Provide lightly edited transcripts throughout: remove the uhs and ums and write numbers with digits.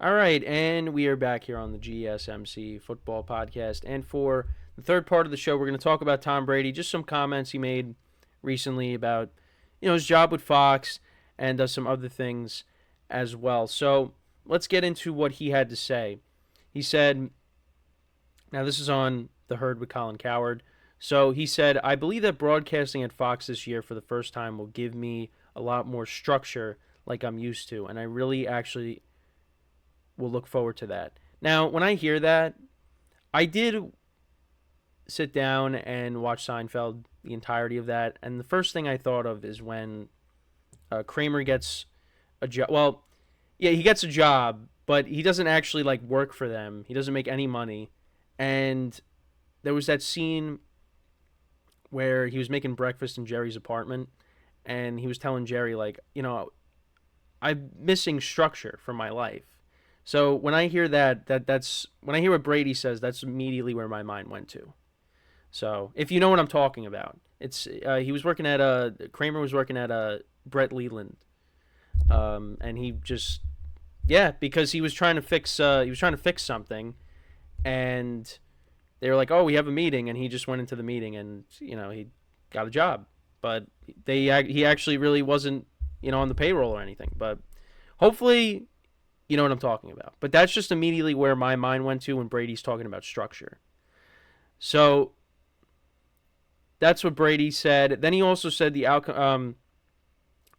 All right, and we are back here on the GSMC Football Podcast. And for the third part of the show, we're going to talk about Tom Brady, just some comments he made recently about, his job with Fox and some other things as well. So let's get into what he had to say. He said, now this is on The Herd with Colin Cowherd. So he said, I believe that broadcasting at Fox this year for the first time will give me a lot more structure like I'm used to. And I really actually will look forward to that. Now, when I hear that, I did sit down and watch Seinfeld, the entirety of that, and the first thing I thought of is when Kramer gets a job. Well, yeah, he gets a job, but he doesn't actually work for them. He doesn't make any money, and there was that scene where he was making breakfast in Jerry's apartment, and he was telling Jerry I'm missing structure from my life. So when I hear that's when I hear what Brady says, that's immediately where my mind went to. So if you know what I'm talking about, it's he was working at Kramer was working at Brett Leland, and he just because he was trying to fix something, and they were like, oh, we have a meeting, and he just went into the meeting, and he got a job, but he actually really wasn't on the payroll or anything, but hopefully. You know what I'm talking about. But that's just immediately where my mind went to when Brady's talking about structure. So that's what Brady said. Then he also said the outcome.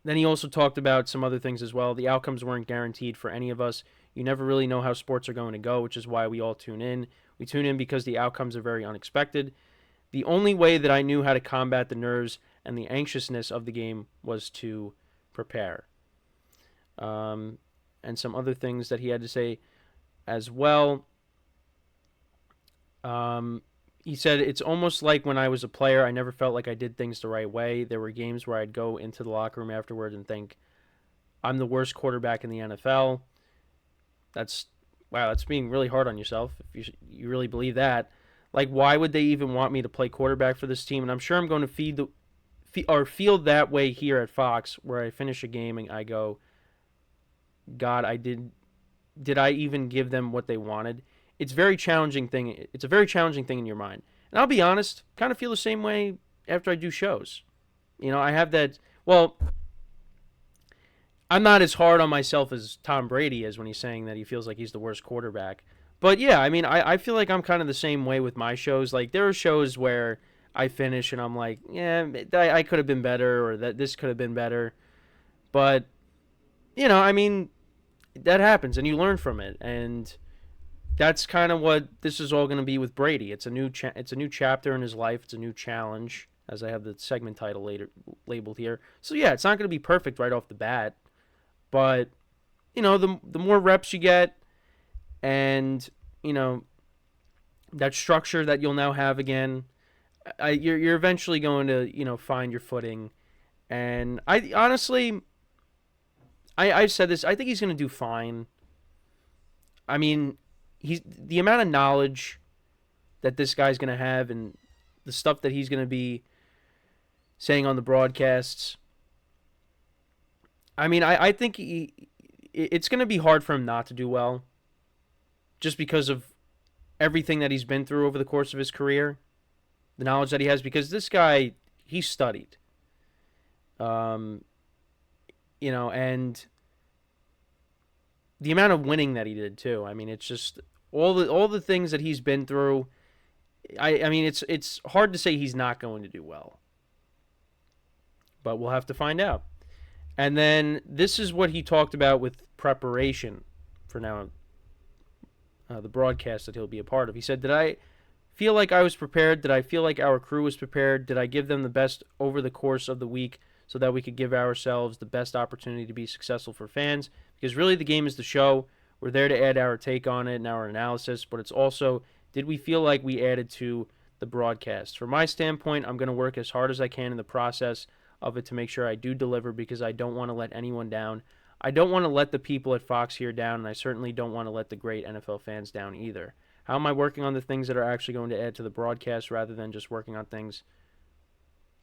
Then he also talked about some other things as well. The outcomes weren't guaranteed for any of us. You never really know how sports are going to go, which is why we all tune in. We tune in because the outcomes are very unexpected. The only way that I knew how to combat the nerves and the anxiousness of the game was to prepare. And some other things that he had to say as well. He said, it's almost like when I was a player, I never felt like I did things the right way. There were games where I'd go into the locker room afterward and think, I'm the worst quarterback in the NFL. That's being really hard on yourself if you really believe that. Why would they even want me to play quarterback for this team? And I'm sure I'm going to feel that way here at Fox, where I finish a game and I go, God, did I even give them what they wanted? It's a very challenging thing in your mind. And I'll be honest, kind of feel the same way after I do shows. I have that, well, I'm not as hard on myself as Tom Brady is when he's saying that he feels like he's the worst quarterback. But yeah, I feel like I'm kind of the same way with my shows. There are shows where I finish and I'm like, yeah, I could have been better, or that this could have been better. But, that happens and you learn from it, and that's kind of what this is all going to be with Brady. It's a new chapter in his life. It's a new challenge, as I have the segment title labeled here. So yeah, it's not going to be perfect right off the bat, but the more reps you get, and that structure that you'll now have again, you're eventually going to find your footing. And I honestly, I've said this. I think he's going to do fine. I mean, the amount of knowledge that this guy's going to have, and the stuff that he's going to be saying on the broadcasts. I mean, I think it's going to be hard for him not to do well, just because of everything that he's been through over the course of his career, the knowledge that he has. Because this guy, he studied. And the amount of winning that he did too. I mean, it's just all the things that he's been through. I mean, it's hard to say he's not going to do well, but we'll have to find out. And then this is what he talked about with preparation for now, the broadcast that he'll be a part of. He said, did I feel like I was prepared? Did I feel like our crew was prepared? Did I give them the best over the course of the week so that we could give ourselves the best opportunity to be successful for fans? Because really the game is the show. We're there to add our take on it and our analysis, but it's also, did we feel like we added to the broadcast? From my standpoint, I'm going to work as hard as I can in the process of it to make sure I do deliver, because I don't want to let anyone down. I don't want to let the people at Fox here down, and I certainly don't want to let the great NFL fans down either. How am I working on the things that are actually going to add to the broadcast rather than just working on things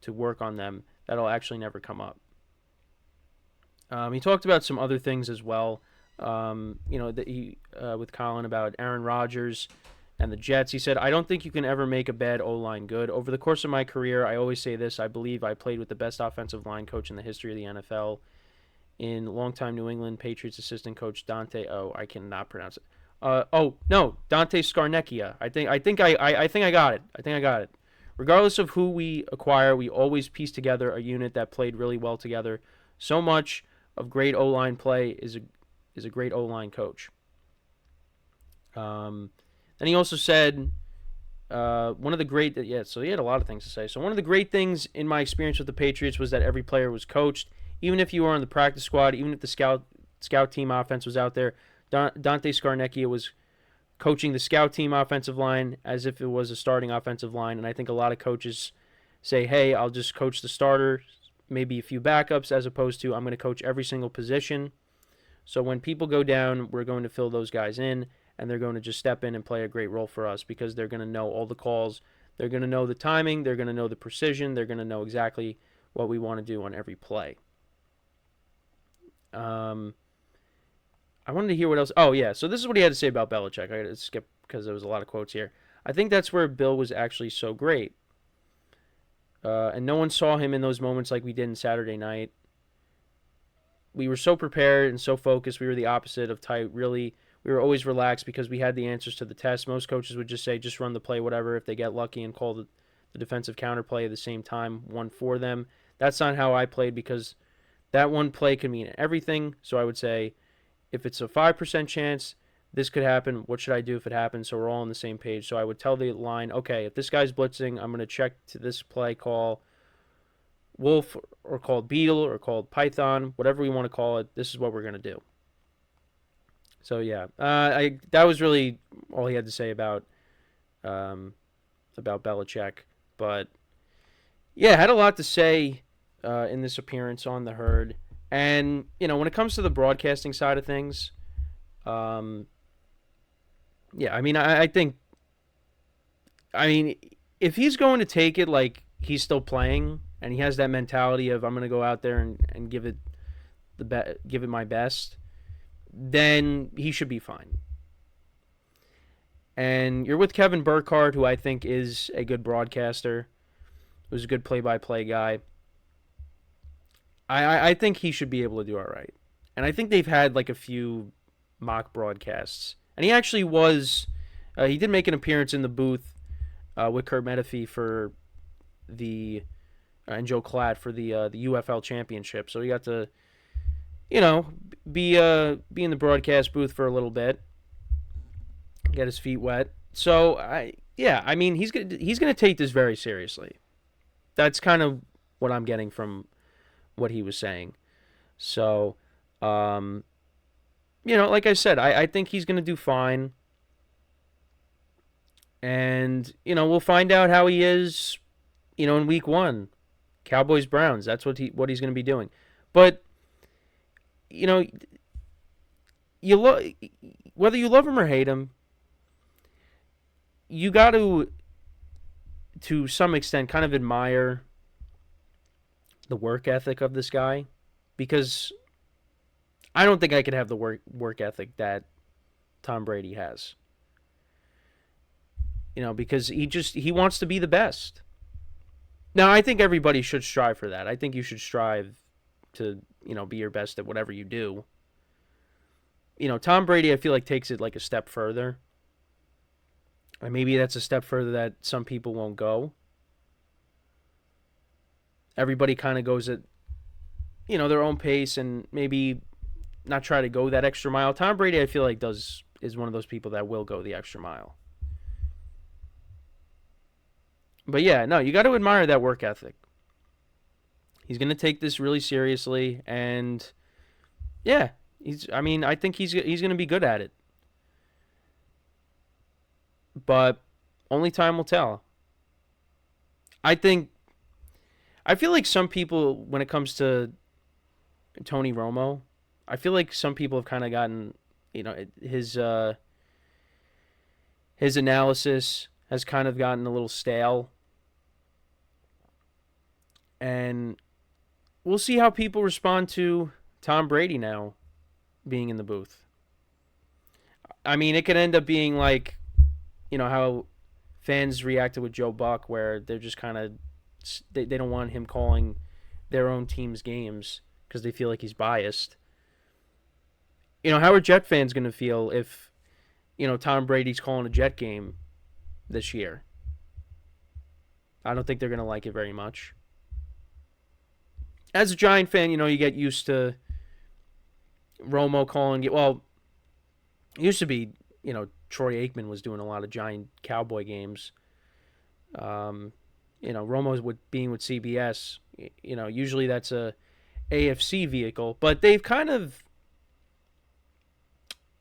to work on them that'll actually never come up? He talked about some other things as well, With Colin about Aaron Rodgers and the Jets. He said, I don't think you can ever make a bad O-line good. Over the course of my career, I always say this, I believe I played with the best offensive line coach in the history of the NFL, in longtime New England Patriots assistant coach Dante. Oh, I cannot pronounce it. Dante Scarnecchia. I think I got it. I think I got it. Regardless of who we acquire, we always piece together a unit that played really well together. So much of great O-line play is a great O-line coach. Then he also said one of the great so he had a lot of things to say. So one of the great things in my experience with the Patriots was that every player was coached. Even if you were on the practice squad, even if the scout team offense was out there, Dante Scarnecchia was coaching the scout team offensive line as if it was a starting offensive line. And I think a lot of coaches say, hey, I'll just coach the starter, maybe a few backups, as opposed to I'm going to coach every single position. So when people go down, we're going to fill those guys in, and they're going to just step in and play a great role for us because they're going to know all the calls. They're going to know the timing. They're going to know the precision. They're going to know exactly what we want to do on every play. I wanted to hear what else. Oh, yeah. So this is what he had to say about Belichick. I got to skip because there was a lot of quotes here. I think that's where Bill was actually so great. And no one saw him in those moments like we did on Saturday night. We were so prepared and so focused. We were the opposite of tight. Really, we were always relaxed because we had the answers to the test. Most coaches would just say, just run the play, whatever. If they get lucky and call the defensive counterplay at the same time, one for them. That's not how I played because that one play could mean everything. So I would say, if it's a 5% chance this could happen, what should I do if it happens? So we're all on the same page. So I would tell the line, okay, if this guy's blitzing, I'm going to check to this play call Wolf or called Beetle or called Python, whatever we want to call it. This is what we're going to do. So yeah, that was really all he had to say about Belichick. But yeah, had a lot to say in this appearance on the Herd. And, when it comes to the broadcasting side of things, I think, if he's going to take it like he's still playing and he has that mentality of I'm going to go out there and give it my best, then he should be fine. And you're with Kevin Burkhardt, who I think is a good broadcaster, who's a good play-by-play guy. I think he should be able to do all right. And I think they've had like a few mock broadcasts. And he actually was, he did make an appearance in the booth with Kurt Menefee for and Joe Klatt for the UFL championship. So he got to, be in the broadcast booth for a little bit, get his feet wet. So he's gonna take this very seriously. That's kind of what I'm getting from what he was saying. So, like I said, I think he's going to do fine. And, we'll find out how he is, in week 1. Cowboys-Browns, that's what he's going to be doing. But, whether you love him or hate him, you got to some extent, kind of admire the work ethic of this guy, because I don't think I could have the work ethic that Tom Brady has. Because he wants to be the best. Now, I think everybody should strive for that. I think you should strive to, be your best at whatever you do. Tom Brady, I feel like, takes it like a step further. And maybe that's a step further that some people won't go. Everybody kind of goes at, their own pace and maybe not try to go that extra mile. Tom Brady, I feel like, is one of those people that will go the extra mile. But yeah, no, you got to admire that work ethic. He's going to take this really seriously, and yeah, I think he's going to be good at it. But only time will tell. I feel like some people, when it comes to Tony Romo, I feel like some people have kind of gotten, his analysis has kind of gotten a little stale. And we'll see how people respond to Tom Brady now being in the booth. I mean, it could end up being like, how fans reacted with Joe Buck, where they're just kind of they don't want him calling their own team's games because they feel like he's biased. How are Jet fans going to feel if, Tom Brady's calling a Jet game this year? I don't think they're going to like it very much. As a Giant fan, you get used to Romo calling it. Well, it used to be, Troy Aikman was doing a lot of Giant Cowboy games. Romo's being with CBS. Usually that's a AFC vehicle, but they've kind of,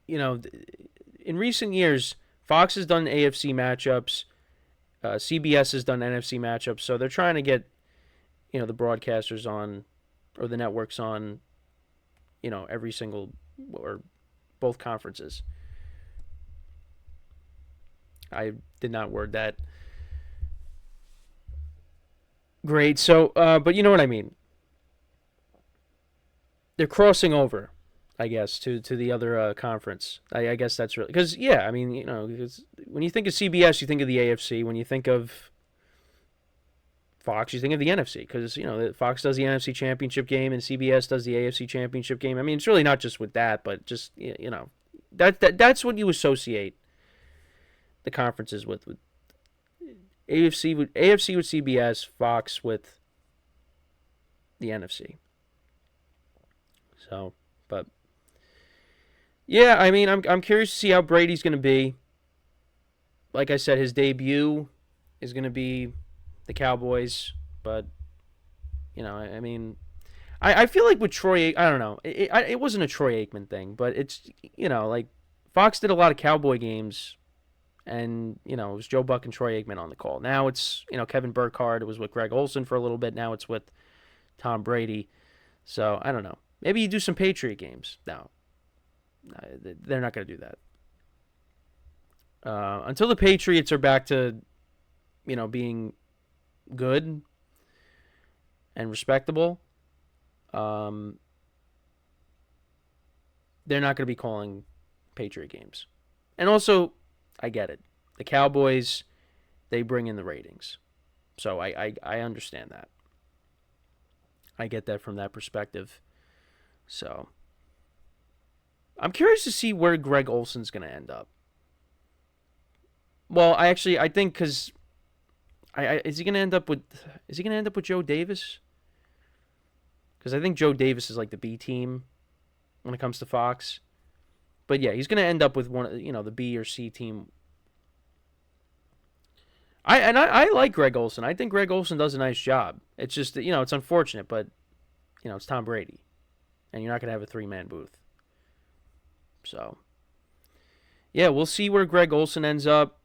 in recent years, Fox has done AFC matchups, CBS has done NFC matchups, so they're trying to get, the broadcasters on, or the networks on, every single, or both conferences. I did not word that great, so, but you know what I mean. They're crossing over, I guess, to the other conference. I guess that's really... Because, yeah, I mean, when you think of CBS, you think of the AFC. When you think of Fox, you think of the NFC. Because, Fox does the NFC Championship game and CBS does the AFC Championship game. I mean, it's really not just with that, but just, that's what you associate the conferences with AFC with CBS, Fox with the NFC. So, but yeah, I mean, I'm curious to see how Brady's going to be. Like I said, his debut is going to be the Cowboys, but I mean, I feel like with Troy, I don't know, it wasn't a Troy Aikman thing, but it's like Fox did a lot of Cowboy games, and it was Joe Buck and Troy Aikman on the call. Now it's Kevin Burkhardt. It was with Greg Olsen for a little bit. Now it's with Tom Brady. So I don't know. Maybe you do some Patriot games. No, they're not going to do that. Until the Patriots are back to, being good and respectable, they're not going to be calling Patriot games. And also, I get it. The Cowboys, they bring in the ratings. So I understand that. I get that from that perspective. So I'm curious to see where Greg Olsen's going to end up. Well, I think because is he going to end up with Joe Davis? Because I think Joe Davis is like the B team when it comes to Fox. But yeah, he's going to end up with one, the B or C team. I like Greg Olsen. I think Greg Olsen does a nice job. It's just that, it's unfortunate, but it's Tom Brady, and you're not going to have a 3-man booth. So yeah, we'll see where Greg Olsen ends up.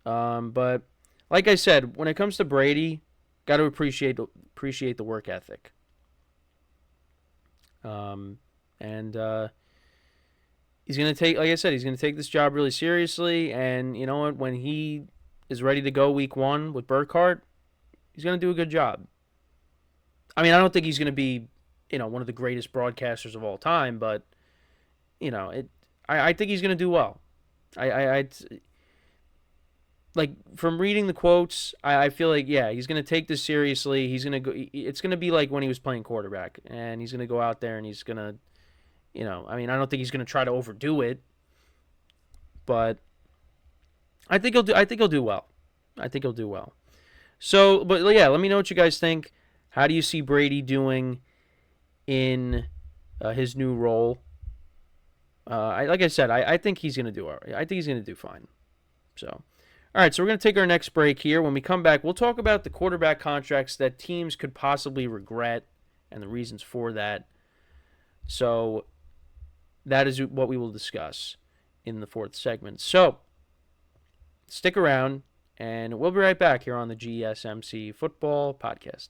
But like I said, when it comes to Brady, got to appreciate the work ethic. And he's going to take, like I said, he's going to take this job really seriously. And you know what? When he is ready to go week 1 with Burkhardt, he's going to do a good job. I mean, I don't think he's going to be, one of the greatest broadcasters of all time, but, I think he's going to do well. I like, from reading the quotes, I feel like, yeah, he's going to take this seriously. He's going to go, it's going to be like when he was playing quarterback, and he's going to go out there and he's going to, I mean, I don't think he's going to try to overdo it, but I think he'll do well. I think he'll do well. So, but yeah, let me know what you guys think. How do you see Brady doing in his new role? Like I said, I think he's going to do all right. I think he's going to do fine. So, all right, so we're going to take our next break here. When we come back, we'll talk about the quarterback contracts that teams could possibly regret and the reasons for that. So that is what we will discuss in the 4th segment. So stick around, and we'll be right back here on the GSMC Football Podcast.